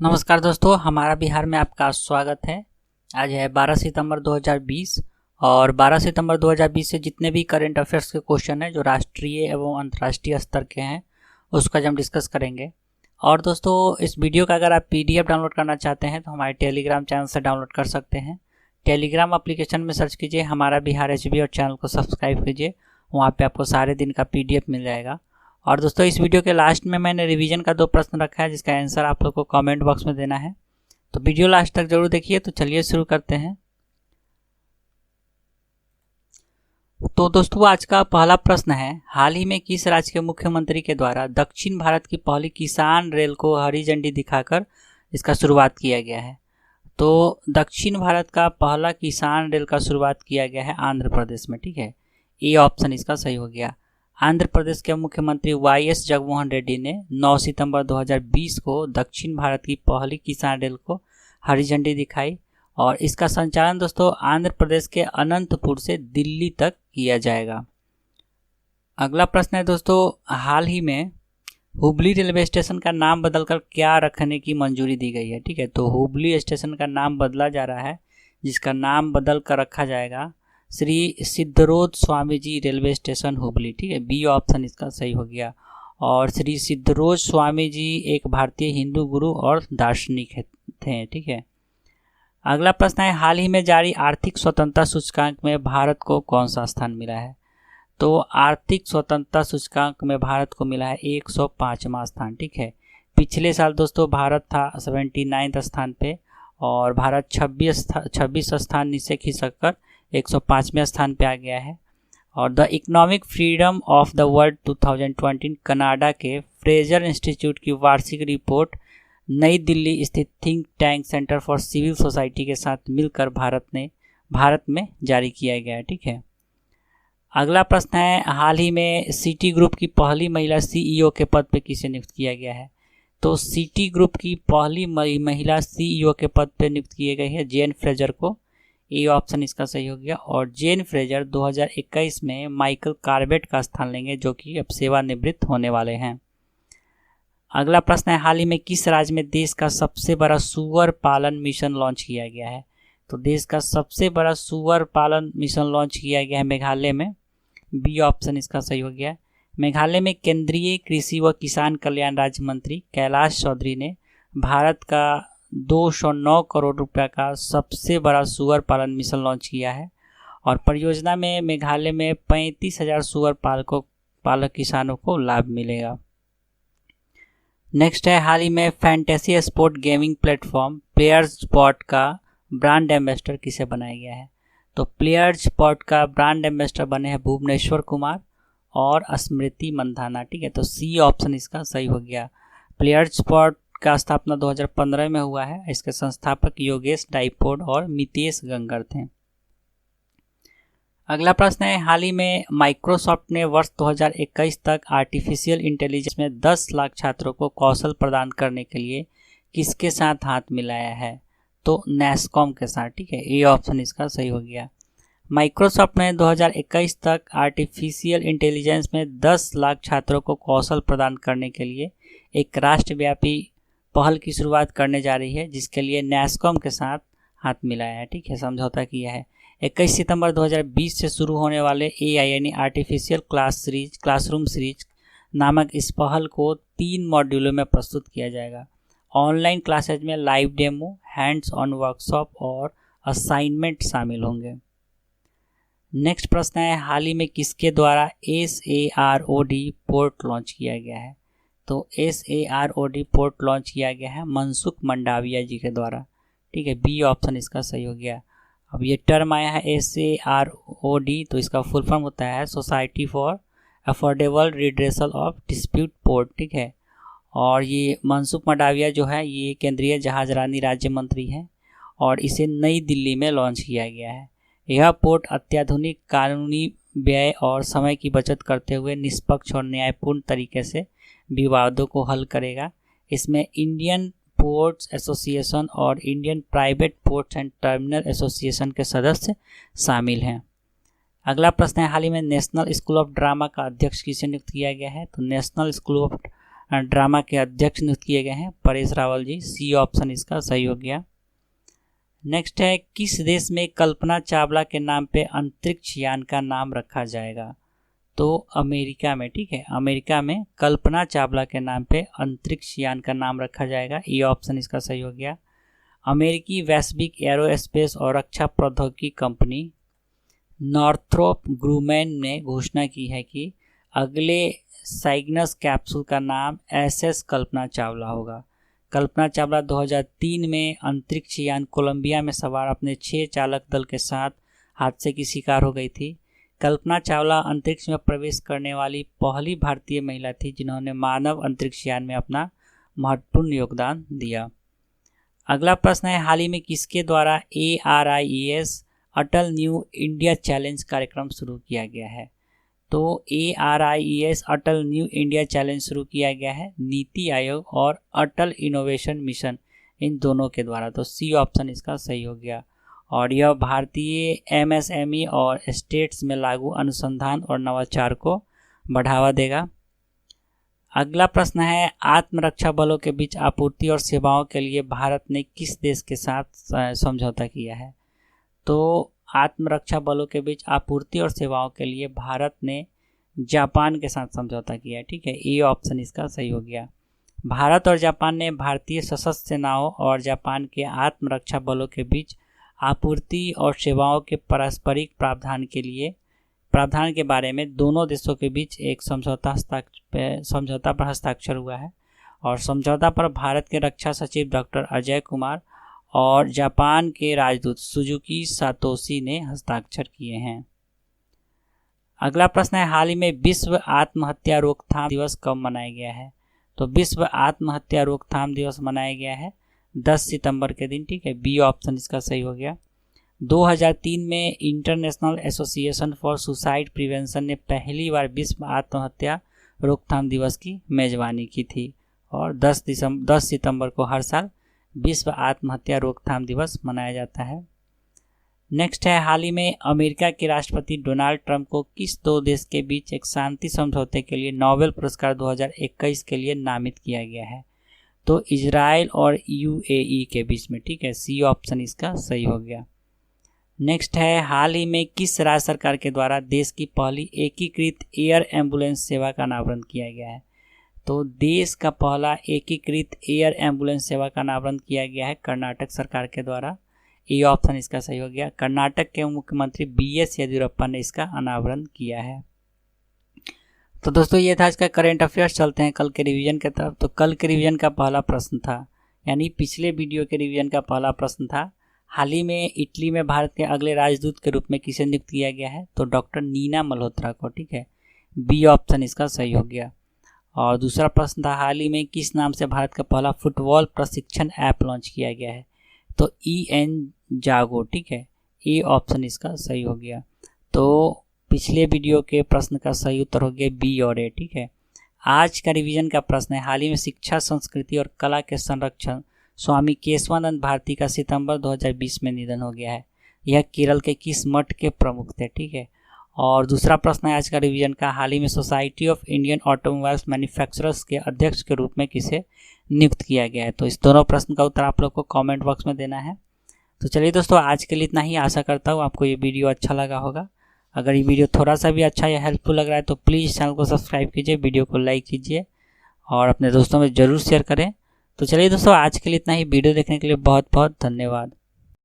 नमस्कार दोस्तों, हमारा बिहार में आपका स्वागत है। आज है 12 सितंबर 2020 और 12 सितंबर 2020 से जितने भी करंट अफेयर्स के क्वेश्चन हैं जो राष्ट्रीय एवं अंतर्राष्ट्रीय स्तर के हैं उसका हम डिस्कस करेंगे। और दोस्तों, इस वीडियो का अगर आप PDF डाउनलोड करना चाहते हैं तो हमारे टेलीग्राम चैनल से डाउनलोड कर सकते हैं। टेलीग्राम एप्लीकेशन में सर्च कीजिए हमारा बिहार HB और चैनल को सब्सक्राइब कीजिए, वहाँ पर आपको सारे दिन का PDF मिल जाएगा। और दोस्तों, इस वीडियो के लास्ट में मैंने रिवीजन का 2 प्रश्न रखा है जिसका आंसर आप लोग को कमेंट बॉक्स में देना है, तो वीडियो लास्ट तक जरूर देखिए। तो चलिए शुरू करते हैं। तो दोस्तों, आज का पहला प्रश्न है, हाल ही में किस राज्य के मुख्यमंत्री के द्वारा दक्षिण भारत की पहली किसान रेल को हरी झंडी दिखाकर इसका शुरुआत किया गया है? तो दक्षिण भारत का पहला किसान रेल का शुरुआत किया गया है आंध्र प्रदेश में। ठीक है, ये ऑप्शन इसका सही हो गया। आंध्र प्रदेश के मुख्यमंत्री YS जगनमोहन रेड्डी ने 9 सितंबर 2020 को दक्षिण भारत की पहली किसान रेल को हरी झंडी दिखाई और इसका संचालन दोस्तों आंध्र प्रदेश के अनंतपुर से दिल्ली तक किया जाएगा। अगला प्रश्न है दोस्तों, हाल ही में हुबली रेलवे स्टेशन का नाम बदलकर क्या रखने की मंजूरी दी गई है? ठीक है, तो हुबली स्टेशन का नाम बदला जा रहा है, जिसका नाम बदल कर रखा जाएगा श्री सिद्धरोद स्वामी जी रेलवे स्टेशन हुबली। ठीक है, बी ऑप्शन इसका सही हो गया। और श्री सिद्धरोद स्वामी जी एक भारतीय हिंदू गुरु और दार्शनिक थे। ठीक है, अगला प्रश्न है, हाल ही में जारी आर्थिक स्वतंत्रता सूचकांक में भारत को कौन सा स्थान मिला है? तो आर्थिक स्वतंत्रता सूचकांक में भारत को मिला है 105वां स्थान। ठीक है, पिछले साल दोस्तों भारत था 79वें स्थान पे और भारत 26 स्थान नीचे खिसक कर 105वें स्थान पे आ गया है। और the economic freedom of the world 2020 Canada के फ्रेजर इंस्टीट्यूट की वार्षिक रिपोर्ट नई दिल्ली स्थित think tank centre for civil society के साथ मिलकर भारत में जारी किया गया है। ठीक है, अगला प्रश्न है, हाल ही में सिटी ग्रुप की पहली महिला CEO के पद पे किसे नियुक्त किया गया है? तो सिटी ग्रुप की पहली महिला CEO के पद पे नियुक्त किए गए हैं जेन फ्रेजर को। ये ऑप्शन इसका सही हो गया। और जेन फ्रेजर 2021 में माइकल कार्बेट का स्थान लेंगे जो कि अब सेवानिवृत्त होने वाले हैं। अगला प्रश्न है, हाल ही में किस राज्य में देश का सबसे बड़ा सूअर पालन मिशन लॉन्च किया गया है? तो देश का सबसे बड़ा सूअर पालन मिशन लॉन्च किया गया है मेघालय में। बी ऑप्शन इसका सही हो गया। मेघालय में केंद्रीय कृषि व किसान कल्याण राज्य मंत्री कैलाश चौधरी ने भारत का 209 करोड़ रुपया का सबसे बड़ा सूअर पालन मिशन लॉन्च किया है और परियोजना में मेघालय में 35,000 सूअर पालक किसानों को लाभ मिलेगा। नेक्स्ट है, हाल ही में fantasy sport gaming platform players spot का ब्रांड एम्बेसडर किसे बनाया गया है? तो प्लेयर्स स्पॉट का ब्रांड एम्बेसडर बने हैं भुवनेश्वर कुमार और स्मृति मंधाना। ठीक है, तो सी ऑप्शन इसका सही हो गया। प्लेयर्स स्पॉट का स्थापना 2015 में हुआ है। इसके संस्थापक योगेश डाइपोड और मितेश गंगर थे। अगला प्रश्न है, हाल ही में माइक्रोसॉफ्ट ने वर्ष 2021 तक आर्टिफिशियल इंटेलिजेंस में 10 लाख छात्रों को कौशल प्रदान करने के लिए किसके साथ हाथ मिलाया है? तो नैसकॉम के साथ। ठीक है, ये ऑप्शन इसका सही हो गया। माइक्रोसॉफ्ट ने 2021 तक आर्टिफिशियल इंटेलिजेंस में 10 लाख छात्रों को कौशल प्रदान करने के लिए एक राष्ट्रव्यापी पहल की शुरुआत करने जा रही है जिसके लिए नैसकॉम के साथ हाथ मिलाया है। ठीक है, समझौता किया है। 21 सितंबर 2020 से शुरू होने वाले AI यानी आर्टिफिशियल क्लासरूम सीरीज नामक इस पहल को 3 मॉड्यूलों में प्रस्तुत किया जाएगा। ऑनलाइन क्लासेज में live demo, hands on workshop और असाइनमेंट शामिल होंगे। नेक्स्ट प्रश्न है, हाल ही में किसके द्वारा SAROD पोर्ट लॉन्च किया गया है? तो SAROD पोर्ट लॉन्च किया गया है मनसुख मंडाविया जी के द्वारा। ठीक है, बी ऑप्शन इसका सही हो गया। अब ये टर्म आया है SAROD, तो इसका फुल फॉर्म होता है society for affordable redressal of dispute port. ठीक है, और ये मनसुख मंडाविया जो है ये केंद्रीय जहाजरानी राज्य मंत्री हैं और इसे नई दिल्ली में लॉन्च किया गया है। यह पोर्ट अत्याधुनिक कानूनी व्यय और समय की बचत करते हुए निष्पक्ष और न्यायपूर्ण तरीके से विवादों को हल करेगा। इसमें इंडियन पोर्ट्स एसोसिएशन और Indian private ports and terminal association के सदस्य शामिल हैं। अगला प्रश्न है, हाल ही में नेशनल स्कूल ऑफ ड्रामा का अध्यक्ष किसे नियुक्त किया गया है? तो नेशनल स्कूल ऑफ ड्रामा के अध्यक्ष नियुक्त किए गए हैं, परेश रावल जी। सी ऑप्शन इसका सही हो गया। नेक्स्ट है, किस देश में कल्पना चावला के नाम पे अंतरिक्ष यान का नाम रखा जाएगा? तो अमेरिका में, ठीक है, अमेरिका में कल्पना चावला के नाम पे अंतरिक्ष यान का नाम रखा जाएगा। ये ऑप्शन इसका सही हो गया। अमेरिकी वैश्विक एरोस्पेस और रक्षा प्रौद्योगिकी कंपनी नॉर्थरोप ग्रूमैन ने घोषणा की है कि अगले साइग्नस कैप्सूल का नाम एसएस कल्पना चावला होगा। कल्पना चावला 2003 में अंतरिक्ष यान कोलंबिया में सवार अपने 6 चालक दल के साथ हादसे की शिकार हो गई थी। कल्पना चावला अंतरिक्ष में प्रवेश करने वाली पहली भारतीय महिला थी जिन्होंने मानव अंतरिक्ष यान में अपना महत्वपूर्ण योगदान दिया। अगला प्रश्न है, हाल ही में किसके द्वारा ARIES अटल न्यू इंडिया चैलेंज कार्यक्रम शुरू किया गया है? तो ARIES अटल न्यू इंडिया चैलेंज शुरू किया गया है नीति आयोग और अटल इनोवेशन मिशन, इन दोनों के द्वारा। तो सी ऑप्शन इसका सही हो गया। और यह भारतीय MSME और स्टेट्स में लागू अनुसंधान और नवाचार को बढ़ावा देगा। अगला प्रश्न है, आत्मरक्षा बलों के बीच आपूर्ति और सेवाओं के लिए भारत ने किस देश के साथ समझौता किया है? तो आत्मरक्षा बलों के बीच आपूर्ति और सेवाओं के लिए भारत ने जापान के साथ समझौता किया है, ठीक है। ये ऑप्शन इसका सही हो गया। भारत और जापान ने भारतीय सशस्त्र सेनाओं और जापान के आत्मरक्षा बलों के बीच आपूर्ति और सेवाओं के पारस्परिक प्रावधान के बारे में दोनों देशों के बीच एक समझौता पर हस्ताक्षर हुआ है। और समझौता पर भारत के रक्षा सचिव डॉक्टर अजय कुमार और जापान के राजदूत सुजुकी सातोशी ने हस्ताक्षर किए हैं। अगला प्रश्न है, हाल ही में विश्व आत्महत्या रोकथाम दिवस कब मनाया गया है? तो विश्व आत्महत्या रोकथाम दिवस मनाया गया है 10 सितंबर के दिन, ठीक है। बी ऑप्शन इसका सही हो गया। 2003 में international association for suicide prevention ने पहली बार विश्व आत्महत्या रोकथाम दिवस की मेजबानी की थी और 10 सितंबर को हर साल विश्व आत्महत्या रोकथाम दिवस मनाया जाता है। नेक्स्ट है, हाल ही में अमेरिका के राष्ट्रपति डोनाल्ड ट्रंप को किस 2 देश के बीच एक शांति समझौते के लिए नोबेल पुरस्कार 2021 के लिए नामित किया गया है? तो इजराइल और UAE के बीच में, ठीक है। सी ऑप्शन इसका सही हो गया। नेक्स्ट है, हाल ही में किस राज्य सरकार के द्वारा देश की पहली एकीकृत एयर एम्बुलेंस सेवा का अनावरण किया गया है? तो देश का पहला एकीकृत एयर एम्बुलेंस सेवा का अनावरण किया गया है कर्नाटक सरकार के द्वारा। ये ऑप्शन इसका सही हो गया। कर्नाटक के मुख्यमंत्री BS येदियुरप्पा ने इसका अनावरण किया है। तो दोस्तों, ये था आज का करंट अफेयर्स। चलते हैं कल के रिवीजन की तरफ। तो कल के रिवीजन का पहला प्रश्न था, यानी पिछले वीडियो के रिवीजन का पहला प्रश्न था, हाल ही में इटली में भारत के अगले राजदूत के रूप में किसे नियुक्त किया गया है? तो डॉक्टर नीना मल्होत्रा को, ठीक है। बी ऑप्शन इसका सही हो गया। और दूसरा प्रश्न था, हाल ही में किस नाम से भारत का पहला फुटबॉल प्रशिक्षण ऐप लॉन्च किया गया है? तो EN जागो, ठीक है। ए ऑप्शन इसका सही हो गया। तो पिछले वीडियो के प्रश्न का सही उत्तर हो गया बी और ए, ठीक है। आज का रिवीजन का प्रश्न है, हाल ही में शिक्षा, संस्कृति और कला के संरक्षण स्वामी केशवानंद भारती का सितंबर 2020 में निधन हो गया है। यह केरल के किस मठ के प्रमुख थे, ठीक है। और दूसरा प्रश्न है आज का रिवीजन का, हाल ही में society of Indian automobiles manufacturers के अध्यक्ष के रूप में किसे नियुक्त किया गया है? तो इस दोनों प्रश्न का उत्तर आप लोग को कमेंट बॉक्स में देना है। तो चलिए दोस्तों, आज के लिए इतना ही। आशा करता हूँ आपको ये वीडियो अच्छा लगा होगा। अगर ये वीडियो थोड़ा सा भी अच्छा या हेल्पफुल लग रहा है तो प्लीज़ चैनल को सब्सक्राइब कीजिए, वीडियो को लाइक कीजिए और अपने दोस्तों में ज़रूर शेयर करें। तो चलिए दोस्तों, आज के लिए इतना ही। वीडियो देखने के लिए बहुत बहुत धन्यवाद।